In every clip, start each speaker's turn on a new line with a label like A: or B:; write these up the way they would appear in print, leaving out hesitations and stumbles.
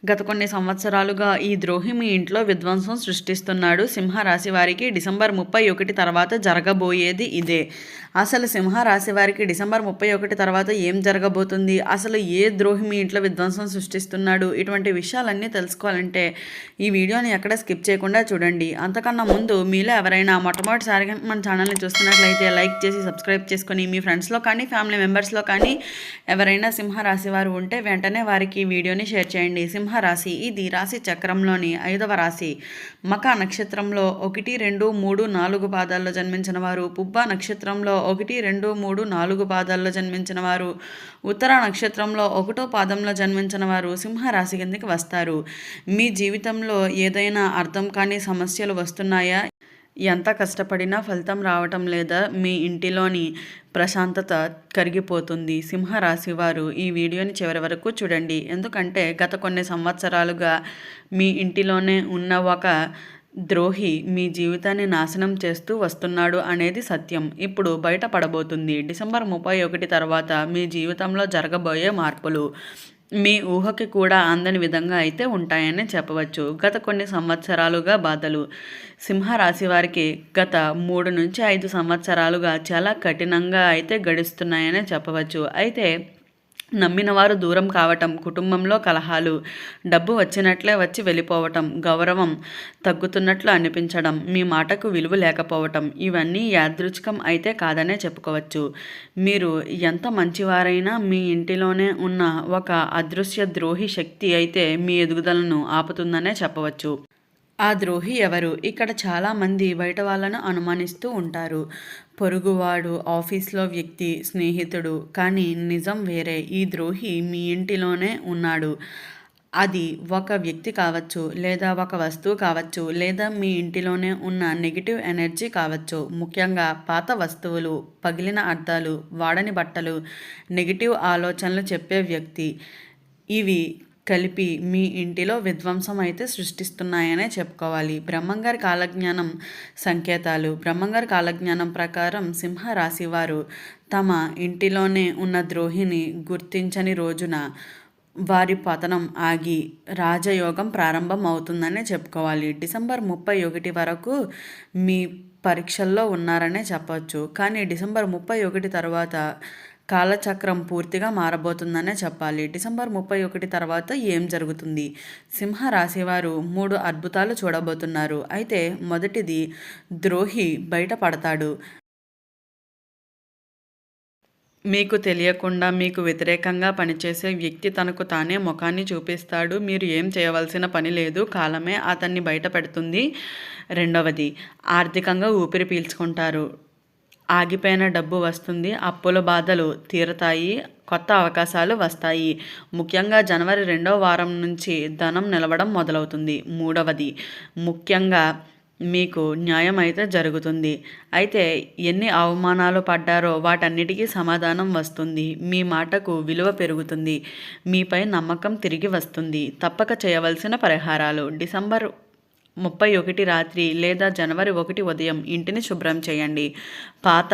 A: గత కొన్ని సంవత్సరాలుగా ఈ ద్రోహి మీ ఇంట్లో విధ్వంసం సృష్టిస్తున్నాడు. సింహరాశి వారికి డిసెంబర్ 31 తర్వాత జరగబోయేది ఇదే. అసలు సింహరాశి వారికి డిసెంబర్ 31 తర్వాత ఏం జరగబోతుంది, అసలు ఏ ద్రోహి మీ ఇంట్లో విధ్వంసం సృష్టిస్తున్నాడు, ఇటువంటి విషయాలన్నీ తెలుసుకోవాలంటే ఈ వీడియోని ఎక్కడ స్కిప్ చేయకుండా చూడండి. అంతకన్నా ముందు మీలో ఎవరైనా మొట్టమొదటిసారిగా మన ఛానల్ని చూస్తున్నట్లయితే లైక్ చేసి సబ్స్క్రైబ్ చేసుకొని మీ ఫ్రెండ్స్లో కానీ ఫ్యామిలీ మెంబర్స్లో కానీ ఎవరైనా సింహరాశి వారు ఉంటే వెంటనే వారికి ఈ వీడియోని షేర్ చేయండి. సింహరాశి ఇది రాశి చక్రంలోని 5వ రాశి. మక నక్షత్రంలో 1, 2, 3, 4 పాదాల్లో జన్మించిన వారు, పుబ్బ నక్షత్రంలో 1, 2, 3, 4 పాదాల్లో జన్మించిన వారు, ఉత్తర నక్షత్రంలో 1వ పాదంలో జన్మించిన వారు సింహరాశి కిందకి వస్తారు. మీ జీవితంలో ఏదైనా అర్థం కాని సమస్యలు వస్తున్నాయా? ఎంత కష్టపడినా ఫలితం రావటం లేదా? మీ ఇంటిలోని ప్రశాంతత కరిగిపోతుంది. సింహరాశి వారు ఈ వీడియోని చివరి వరకు చూడండి. ఎందుకంటే గత కొన్ని సంవత్సరాలుగా మీ ఇంటిలోనే ఉన్న ఒక ద్రోహి మీ జీవితాన్ని నాశనం చేస్తూ వస్తున్నాడు అనేది సత్యం. ఇప్పుడు బయటపడబోతుంది. డిసెంబర్ 31 తర్వాత మీ జీవితంలో జరగబోయే మార్పులు మీ ఊహకి కూడా అందని విధంగా అయితే ఉంటాయని చెప్పవచ్చు. గత కొన్ని సంవత్సరాలుగా బాధలు సింహరాశి వారికి గత 3 నుంచి 5 సంవత్సరాలుగా చాలా కఠినంగా అయితే గడుస్తున్నాయని చెప్పవచ్చు. అయితే నమ్మిన వారు దూరం కావటం, కుటుంబంలో కలహాలు, డబ్బు వచ్చినట్లే వచ్చి వెళ్ళిపోవటం, గౌరవం తగ్గుతున్నట్లు అనిపించడం, మీ మాటకు విలువ లేకపోవటం, ఇవన్నీ యాదృచ్ఛికం అయితే కాదనే చెప్పుకోవచ్చు. మీరు ఎంత మంచివారైనా మీ ఇంటిలోనే ఉన్న ఒక అదృశ్య ద్రోహి శక్తి అయితే మీ ఎదుగుదలను ఆపుతుందనే చెప్పవచ్చు. ఆ ద్రోహి ఎవరు? ఇక్కడ చాలామంది బయట వాళ్ళను అనుమానిస్తూ ఉంటారు. పొరుగువాడు, ఆఫీస్లో వ్యక్తి, స్నేహితుడు. కానీ నిజం వేరే. ఈ ద్రోహి మీ ఇంటిలోనే ఉన్నాడు. అది ఒక వ్యక్తి కావచ్చు, లేదా ఒక వస్తువు కావచ్చు, లేదా మీ ఇంటిలోనే ఉన్న నెగిటివ్ ఎనర్జీ కావచ్చు. ముఖ్యంగా పాత వస్తువులు, పగిలిన అద్దాలు, వాడని బట్టలు, నెగిటివ్ ఆలోచనలు చెప్పే వ్యక్తి. ఇవి కలిపి మీ ఇంటిలో విధ్వంసం అయితే సృష్టిస్తున్నాయనే చెప్పుకోవాలి. బ్రహ్మంగారి కాలజ్ఞానం సంకేతాలు. బ్రహ్మంగారి కాలజ్ఞానం ప్రకారం సింహరాశి వారు తమ ఇంటిలోనే ఉన్న ద్రోహిని గుర్తించని రోజున వారి పతనం ఆగి రాజయోగం ప్రారంభం అవుతుందనే చెప్పుకోవాలి. డిసెంబర్ 31 వరకు మీ పరీక్షల్లో ఉన్నారనే చెప్పవచ్చు. కానీ డిసెంబర్ 31 తర్వాత కాలచక్రం పూర్తిగా మారబోతుందనే చెప్పాలి. డిసెంబర్ 31 తర్వాత ఏం జరుగుతుంది? సింహరాశి వారు 3 అద్భుతాలు చూడబోతున్నారు. అయితే మొదటిది, ద్రోహి బయటపడతాడు. మీకు తెలియకుండా మీకు వ్యతిరేకంగా పనిచేసే వ్యక్తి తనకు తానే ముఖాన్ని చూపిస్తాడు. మీరు ఏం చేయవలసిన పని లేదు. కాలమే అతన్ని బయట పెడుతుంది. రెండవది, ఆర్థికంగా ఊపిరి పీల్చుకుంటారు. ఆగిపోయిన డబ్బు వస్తుంది. అప్పుల బాధలు తీరతాయి. కొత్త అవకాశాలు వస్తాయి. ముఖ్యంగా జనవరి 2వ వారం నుంచి ధనం నిలవడం మొదలవుతుంది. మూడవది, ముఖ్యంగా మీకు న్యాయం అయితే జరుగుతుంది. అయితే ఎన్ని అవమానాలు పడ్డారో వాటన్నిటికీ సమాధానం వస్తుంది. మీ మాటకు విలువ పెరుగుతుంది. మీపై నమ్మకం తిరిగి వస్తుంది. తప్పక చేయవలసిన పరిహారాలు. డిసెంబర్ 31 రాత్రి లేదా జనవరి 1 ఉదయం ఇంటిని శుభ్రం చేయండి. పాత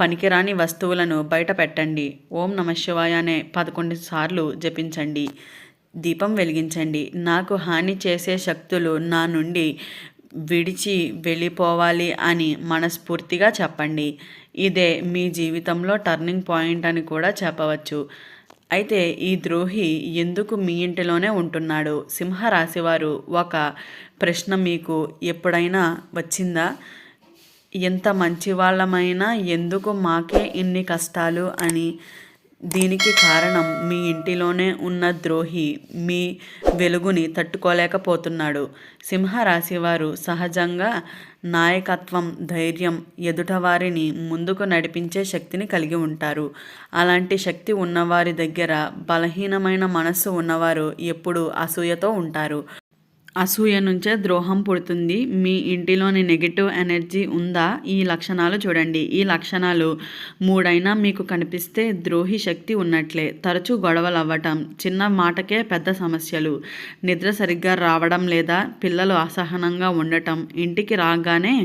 A: పనికిరాని వస్తువులను బయట పెట్టండి. ఓం నమఃశివాయ అనే 11 సార్లు జపించండి. దీపం వెలిగించండి. నాకు హాని చేసే శక్తులు నా నుండి విడిచి వెళ్ళిపోవాలి అని మనస్ఫూర్తిగా చెప్పండి. ఇదే మీ జీవితంలో టర్నింగ్ పాయింట్ అని కూడా చెప్పవచ్చు. అయితే ఈ ద్రోహి ఎందుకు మీ ఇంటిలోనే ఉంటున్నాడు? సింహరాశి వారు ఒక ప్రశ్న మీకు ఎప్పుడైనా వచ్చిందా? ఎంత మంచి వాళ్ళమైనా ఎందుకు మాకే ఇన్ని కష్టాలు అని. దీనికి కారణం మీ ఇంటిలోనే ఉన్న ద్రోహి మీ వెలుగుని తట్టుకోలేకపోతున్నాడు. సింహరాశి వారు సహజంగా నాయకత్వం, ధైర్యం, ఎదుటవారిని ముందుకు నడిపించే శక్తిని కలిగి ఉంటారు. అలాంటి శక్తి ఉన్నవారి దగ్గర బలహీనమైన మనస్సు ఉన్నవారు ఎప్పుడూ అసూయతో ఉంటారు. అసూయ నుంచే ద్రోహం పుడుతుంది. మీ ఇంటిలోని నెగెటివ్ ఎనర్జీ ఉందా? ఈ లక్షణాలు చూడండి. ఈ లక్షణాలు 3 అయినా మీకు కనిపిస్తే ద్రోహి శక్తి ఉన్నట్లే. తరచూ గొడవలు అవ్వటం, చిన్న మాటకే పెద్ద సమస్యలు, నిద్ర సరిగ్గా రావడం లేదా పిల్లలు అసహనంగా ఉండటం, ఇంటికి రాగానే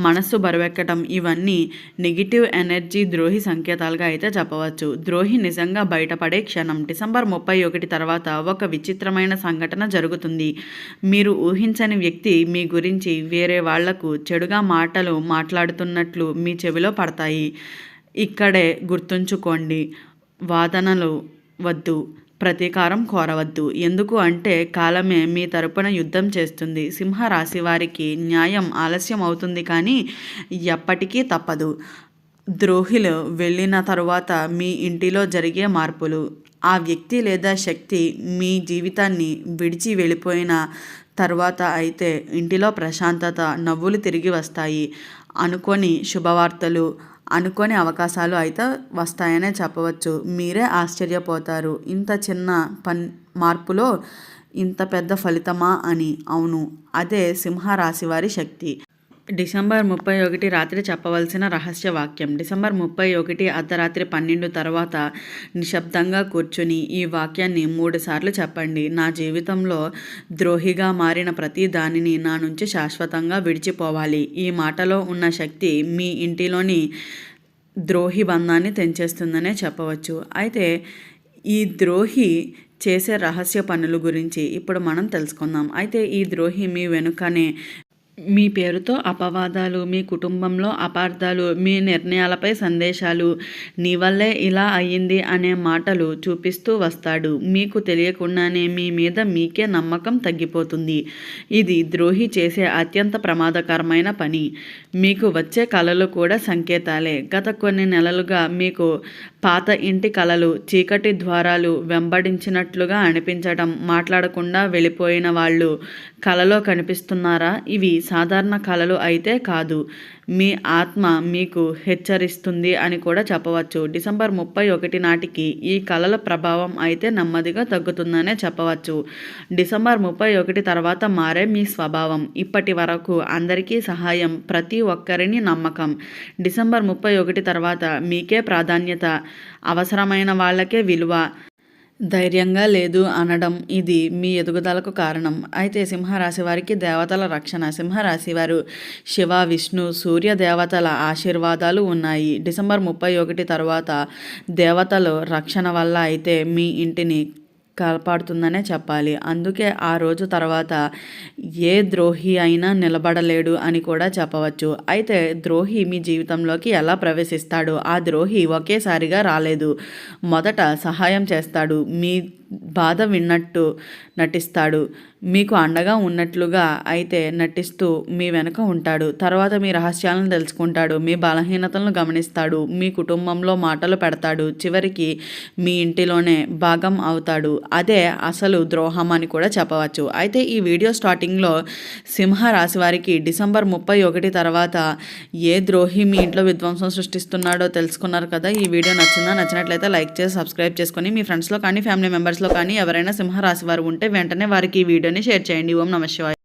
A: మనస్సు బరువెక్కటం ఇవన్నీ నెగిటివ్ ఎనర్జీ ద్రోహి సంకేతాలుగా అయితే చెప్పవచ్చు. ద్రోహి నిజంగా బయటపడే క్షణం డిసెంబర్ 31 తర్వాత ఒక విచిత్రమైన సంఘటన జరుగుతుంది. మీరు ఊహించని వ్యక్తి మీ గురించి వేరే వాళ్లకు చెడుగా మాటలు మాట్లాడుతున్నట్లు మీ చెవిలో పడతాయి. ఇక్కడే గుర్తుంచుకోండి, వాదనలు వద్దు, ప్రతీకారం కోరవద్దు. ఎందుకు అంటే కాలమే మీ తరపున యుద్ధం చేస్తుంది. సింహరాశి వారికి న్యాయం ఆలస్యం అవుతుంది కానీ ఎప్పటికీ తప్పదు. ద్రోహులు వెళ్ళిన తరువాత మీ ఇంటిలో జరిగే మార్పులు, ఆ వ్యక్తి లేదా శక్తి మీ జీవితాన్ని విడిచి వెళ్ళిపోయిన తర్వాత అయితే ఇంటిలో ప్రశాంతత, నవ్వులు తిరిగి వస్తాయి. అనుకోని శుభవార్తలు, అనుకోని అవకాశాలు అయితే వస్తాయనే చెప్పవచ్చు. మీరే ఆశ్చర్యపోతారు, ఇంత చిన్న మార్పులో ఇంత పెద్ద ఫలితమా అని. అవును, అదే సింహరాశి వారి శక్తి. డిసెంబర్ 31 రాత్రి చెప్పవలసిన రహస్య వాక్యం. డిసెంబర్ 31 అర్ధరాత్రి 12 తర్వాత నిశ్శబ్దంగా కూర్చుని ఈ వాక్యాన్ని 3 సార్లు చెప్పండి. నా జీవితంలో ద్రోహిగా మారిన ప్రతి దానిని నా నుంచి శాశ్వతంగా విడిచిపోవాలి. ఈ మాటలో ఉన్న శక్తి మీ ఇంటిలోని ద్రోహి బంధాన్ని తెంచేస్తుందనే చెప్పవచ్చు. అయితే ఈ ద్రోహి చేసే రహస్య పనుల గురించి ఇప్పుడు మనం తెలుసుకుందాం. అయితే ఈ ద్రోహి మీ వెనుకనే మీ పేరుతో అపవాదాలు, మీ కుటుంబంలో అపార్థాలు, మీ నిర్ణయాలపై సందేశాలు, నీ వల్లే ఇలా అయ్యింది అనే మాటలు చూపిస్తూ వస్తాడు. మీకు తెలియకుండానే మీ మీద మీకే నమ్మకం తగ్గిపోతుంది. ఇది ద్రోహి చేసే అత్యంత ప్రమాదకరమైన పని. మీకు వచ్చే కలలు కూడా సంకేతాలే. గత కొన్ని నెలలుగా మీకు పాత ఇంటి కలలు, చీకటి ద్వారాలు వెంబడించినట్లుగా అనిపించడం, మాట్లాడకుండా వెళ్ళిపోయిన వాళ్ళు కలలో కనిపిస్తున్నారా? ఇవి సాధారణ కలలు అయితే కాదు. మీ ఆత్మ మీకు హెచ్చరిస్తుంది అని కూడా చెప్పవచ్చు. డిసెంబర్ 31 నాటికి ఈ కలల ప్రభావం అయితే నెమ్మదిగా తగ్గుతుందనే చెప్పవచ్చు. డిసెంబర్ 31 తర్వాత మారే మీ స్వభావం. ఇప్పటి వరకు అందరికీ సహాయం, ప్రతి ఒక్కరిని నమ్మకం. డిసెంబర్ 31 తర్వాత మీకే ప్రాధాన్యత, అవసరమైన వాళ్ళకే విలువ, ధైర్యంగా లేదు అనడం ఇది మీ ఎదుగుదలకు కారణం. అయితే సింహరాశి వారికి దేవతల రక్షణ. సింహరాశి వారు శివ, విష్ణు, సూర్య దేవతల ఆశీర్వాదాలు ఉన్నాయి. డిసెంబర్ 31 తర్వాత దేవతలు రక్షణ వల్ల అయితే మీ ఇంటిని కాపాడుతుందనే చెప్పాలి. అందుకే ఆ రోజు తర్వాత ఏ ద్రోహి అయినా నిలబడలేడు అని కూడా చెప్పవచ్చు. అయితే ద్రోహి మీ జీవితంలోకి ఎలా ప్రవేశిస్తాడు? ఆ ద్రోహి ఒకేసారిగా రాలేదు. మొదట సహాయం చేస్తాడు, మీ బాధ విన్నట్టు నటిస్తాడు, మీకు అండగా ఉన్నట్లుగా అయితే నటిస్తూ మీ వెనుక ఉంటాడు. తర్వాత మీ రహస్యాలను తెలుసుకుంటాడు, మీ బలహీనతలను గమనిస్తాడు, మీ కుటుంబంలో మాటలు పెడతాడు, చివరికి మీ ఇంటిలోనే భాగం అవుతాడు. అదే అసలు ద్రోహం అని కూడా చెప్పవచ్చు. అయితే ఈ వీడియో స్టార్టింగ్లో సింహరాశి వారికి డిసెంబర్ 31 తర్వాత ఏ ద్రోహి మీ ఇంట్లో విధ్వంసం సృష్టిస్తున్నాడో తెలుసుకున్నారు కదా. ఈ వీడియో నచ్చినట్లయితే లైక్ చేసి సబ్స్క్రైబ్ చేసుకొని మీ ఫ్రెండ్స్లో కానీ ఫ్యామిలీ మెంబర్స్లో కానీ ఎవరైనా సింహరాశి వారు ఉంటే వెంటనే వారికి ఈ వీడియోని షేర్ చేయండి. ఓం నమః శివాయ.